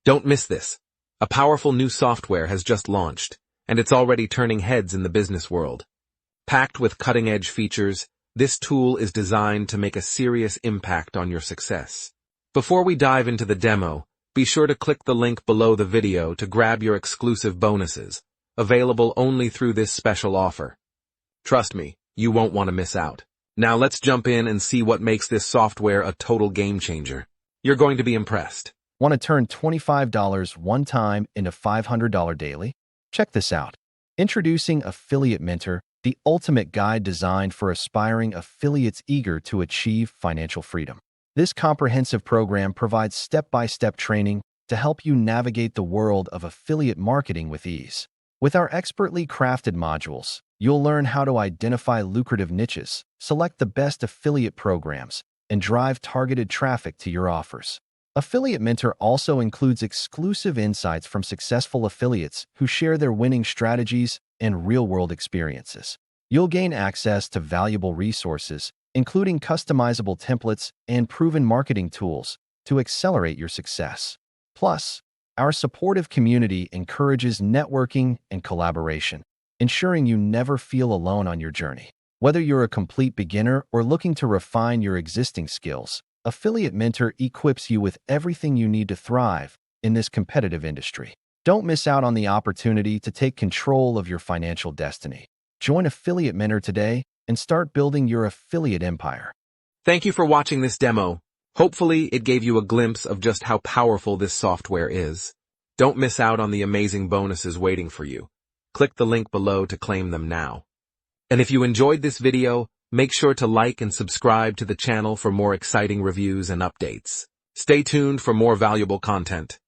Don't miss this. A powerful new software has just launched, and it's already turning heads in the business world. Packed with cutting-edge features, this tool is designed to make a serious impact on your success. Before we dive into the demo, be sure to click the link below the video to grab your exclusive bonuses, available only through this special offer. Trust me, you won't want to miss out. Now let's jump in and see what makes this software a total game changer. You're going to be impressed. Want to turn $25 one time into $500 daily? Check this out. Introducing Affiliate Mentor, the ultimate guide designed for aspiring affiliates eager to achieve financial freedom. This comprehensive program provides step-by-step training to help you navigate the world of affiliate marketing with ease. With our expertly crafted modules, you'll learn how to identify lucrative niches, select the best affiliate programs, and drive targeted traffic to your offers. Affiliate Mentor also includes exclusive insights from successful affiliates who share their winning strategies and real-world experiences. You'll gain access to valuable resources, including customizable templates and proven marketing tools to accelerate your success. Plus, our supportive community encourages networking and collaboration, ensuring you never feel alone on your journey. Whether you're a complete beginner or looking to refine your existing skills, Affiliate Mentor equips you with everything you need to thrive in this competitive industry. Don't miss out on the opportunity to take control of your financial destiny. Join Affiliate Mentor today and start building your affiliate empire. Thank you for watching this demo. Hopefully, it gave you a glimpse of just how powerful this software is. Don't miss out on the amazing bonuses waiting for you. Click the link below to claim them now. And if you enjoyed this video, make sure to like and subscribe to the channel for more exciting reviews and updates. Stay tuned for more valuable content.